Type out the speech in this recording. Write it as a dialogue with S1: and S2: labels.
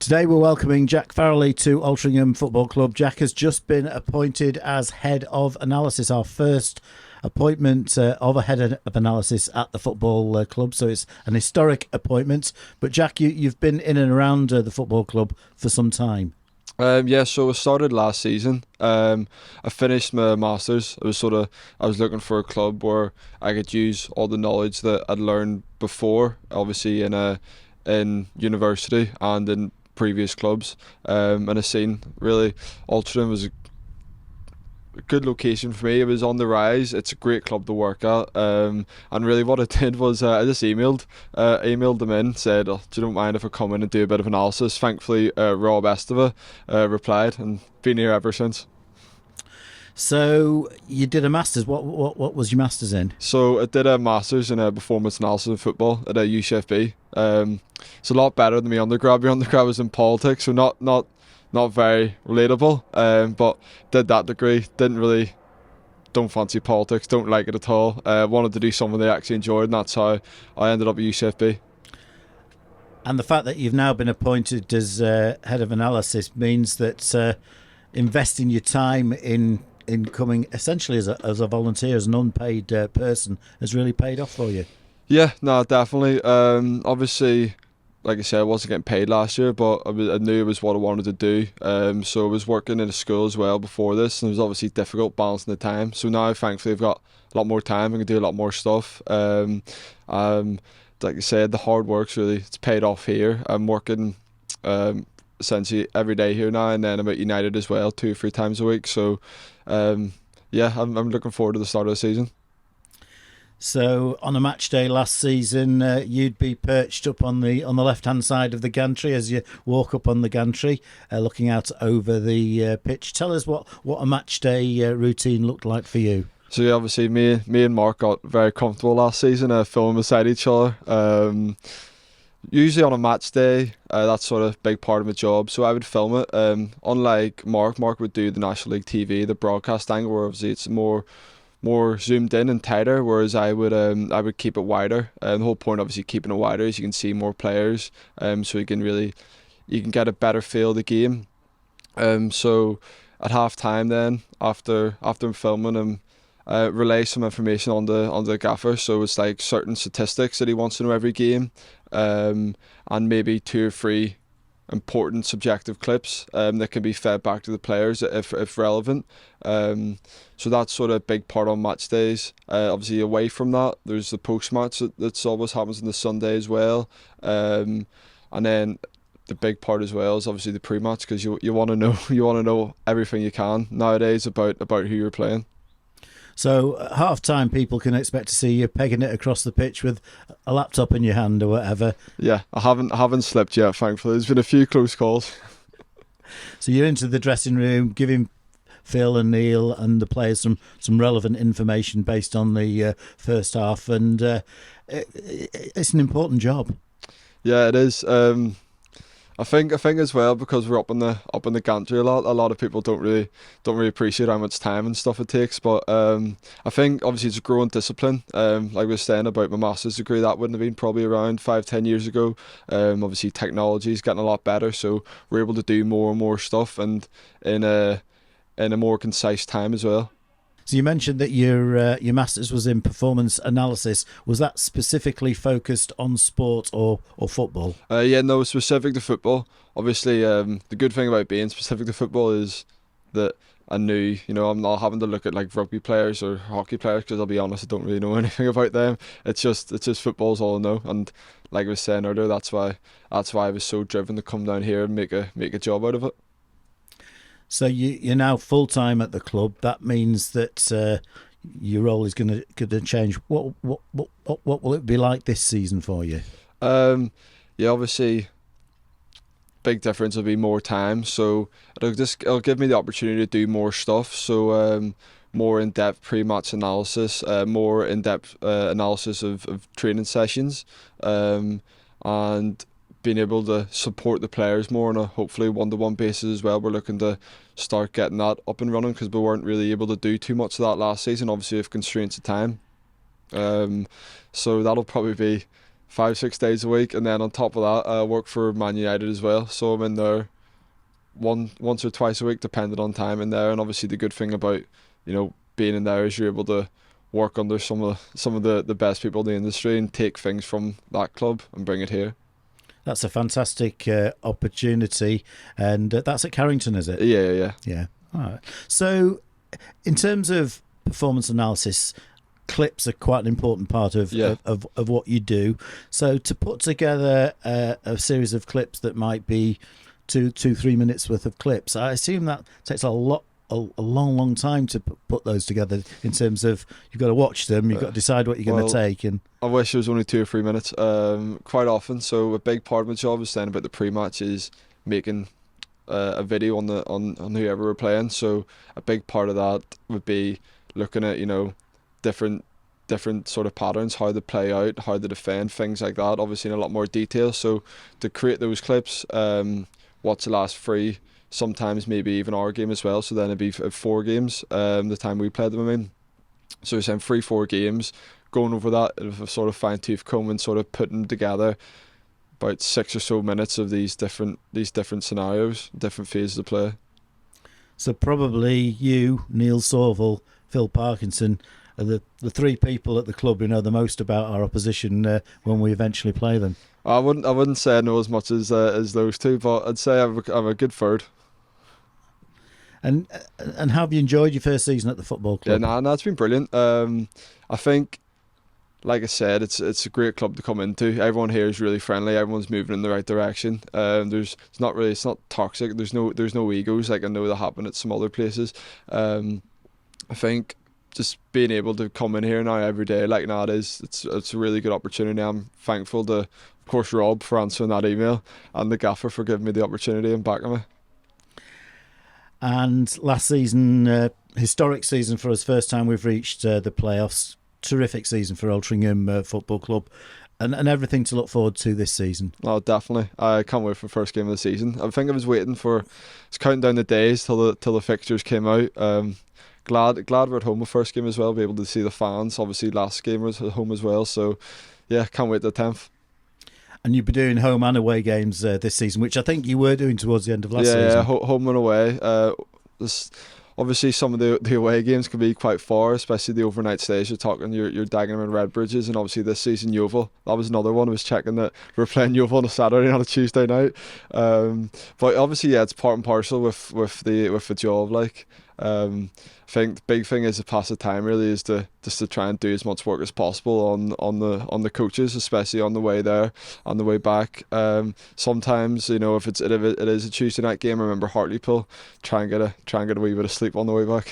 S1: Today we're welcoming Jack Farrelly to Altrincham Football Club. Jack has just been appointed as Head of Analysis, our first appointment of a Head of Analysis at the football club, so it's an historic appointment. But Jack, you've been in and around the football club for some time.
S2: So I started last season. I finished my masters. I was looking for a club where I could use all the knowledge that I'd learned before, obviously in university and in previous clubs. And I seen really Altrincham was a good location for me. It was on the rise. It's a great club to work at. And really, what I did was I just emailed them in, said, "Oh, do you don't mind if I come in and do a bit of analysis?" Thankfully, Rob Esteva replied, and been here ever since.
S1: So you did a masters. What was your masters in?
S2: So I did a masters in performance analysis in football at a UCFB. It's a lot better than my undergrad. My undergrad was in politics, so not very relatable. But did that degree. Don't fancy politics. Don't like it at all. Wanted to do something they actually enjoyed, and that's how I ended up at UCFB.
S1: And the fact that you've now been appointed as Head of Analysis means that investing your time in coming essentially as a volunteer, as an unpaid person, has really paid off for you.
S2: Yeah, no, definitely. Obviously, like I said, I wasn't getting paid last year, but I knew it was what I wanted to do. So I was working in a school as well before this, and it was obviously difficult balancing the time. So now, thankfully, I've got a lot more time. I can do a lot more stuff. Like I said, the hard work's it's paid off here. I'm working essentially every day here now, and then I'm at United as well 2 or 3 times a week. So I'm looking forward to the start of the season.
S1: So on a match day last season, you'd be perched up on the left hand side of the gantry as you walk up on the gantry, looking out over the pitch. Tell us what a match day routine looked like for you.
S2: So yeah, obviously me and Mark got very comfortable last season, filming beside each other. Usually on a match day, that's sort of a big part of my job, so I would film it. Unlike Mark would do the National League TV, the broadcast angle, where obviously it's more zoomed in and tighter, whereas I would keep it wider. The whole point, obviously, keeping it wider is you can see more players, so you can get a better feel of the game. So at half time, then after I'm filming, relay some information on the gaffer. So it's like certain statistics that he wants to know every game, and maybe 2 or 3 important subjective clips that can be fed back to the players if relevant. So that's sort of a big part on match days. Obviously, away from that, there's the post match that's always happens on the Sunday as well. And then the big part as well is obviously the pre-match, because you want to know everything you can nowadays about who you're playing.
S1: So at half time, people can expect to see you pegging it across the pitch with a laptop in your hand or whatever.
S2: Yeah, I haven't slipped yet, thankfully. There's been a few close calls.
S1: So you're into the dressing room, giving Phil and Neil and the players some relevant information based on the first half, and it's an important job.
S2: Yeah, it is. I think as well, because we're up in the gantry a lot of people don't really appreciate how much time and stuff it takes. But I think obviously it's a growing discipline. Like we were saying about my master's degree, that wouldn't have been probably around 5-10 years ago. Obviously technology is getting a lot better, so we're able to do more and more stuff, and in a more concise time as well.
S1: So you mentioned that your masters was in performance analysis. Was that specifically focused on sport or football?
S2: Yeah, no, specific to football. Obviously, the good thing about being specific to football is that I knew, I'm not having to look at like rugby players or hockey players, because I'll be honest, I don't really know anything about them. It's just football's all I know, and like I was saying earlier, that's why I was so driven to come down here and make a job out of it.
S1: So you're now full time at the club. That means that your role is going to change. What will it be like this season for you?
S2: Yeah, obviously, big difference will be more time. So it'll give me the opportunity to do more stuff. So more in-depth pre-match analysis, more in-depth analysis of training sessions, and being able to support the players more on a hopefully one-to-one basis as well. We're looking to start getting that up and running, because we weren't really able to do too much of that last season, obviously with constraints of time. So that'll probably be 5-6 days a week, and then on top of that, I work for Man United as well. So I'm in there once or twice a week, depending on time in there. And obviously, the good thing about being in there is you're able to work under some of the best people in the industry and take things from that club and bring it here.
S1: That's a fantastic opportunity, and that's at Carrington, is it?
S2: Yeah.
S1: All right. So, in terms of performance analysis, clips are quite an important part of what you do. So, to put together a series of clips that might be 2-3 minutes worth of clips, I assume that takes a long time to put those together, in terms of you've got to watch them, you've got to decide what you're going to take. And
S2: I wish it was only 2 or 3 minutes quite often. So a big part of my job is then about the pre-match is making a video on whoever we're playing. So a big part of that would be looking at different sort of patterns, how they play out, how they defend, things like that, obviously in a lot more detail. So to create those clips, what's the last 3, sometimes maybe even our game as well, so then it'd be 4 games, the time we played them, I mean. So we're saying 3-4 games, going over that with a sort of fine-tooth comb and sort of putting together about 6 or so minutes of these different scenarios, different phases of play.
S1: So probably you, Neil Sorville, Phil Parkinson are the 3 people at the club who know the most about our opposition when we eventually play them.
S2: I wouldn't say I know as much as those 2, but I'd say I'm a good third.
S1: And how have you enjoyed your first season at the football club?
S2: Yeah, it's been brilliant. I think, like I said, it's a great club to come into. Everyone here is really friendly. Everyone's moving in the right direction. It's not toxic. There's no egos like I know that happen at some other places. I think just being able to come in here now every day like that it's a really good opportunity. I'm thankful to, of course, Rob for answering that email, and the gaffer for giving me the opportunity and backing me.
S1: And last season, historic season for us, first time we've reached the playoffs. Terrific season for Altrincham Football Club, and everything to look forward to this season.
S2: Oh, definitely. I can't wait for the first game of the season. I think I was counting down the days till the fixtures came out. Glad we're at home the first game as well, be able to see the fans. Obviously last game was at home as well, so yeah, can't wait the 10th.
S1: And you'll be doing home and away games this season, which I think you were doing towards the end of last season.
S2: Yeah, home and away. Obviously some of the away games can be quite far, especially the overnight stays. You're talking your Dagenham and Redbridges, and obviously this season Yeovil. That was another one. I was checking that we're playing Yeovil on a Saturday, not a Tuesday night. But obviously, yeah, it's part and parcel with the job. Like, I think the big thing is to pass the time. Really, is to try and do as much work as possible on the coaches, especially on the way there, on the way back. Sometimes if it is a Tuesday night game, I remember Hartlepool, try and get a wee bit of sleep on the way back.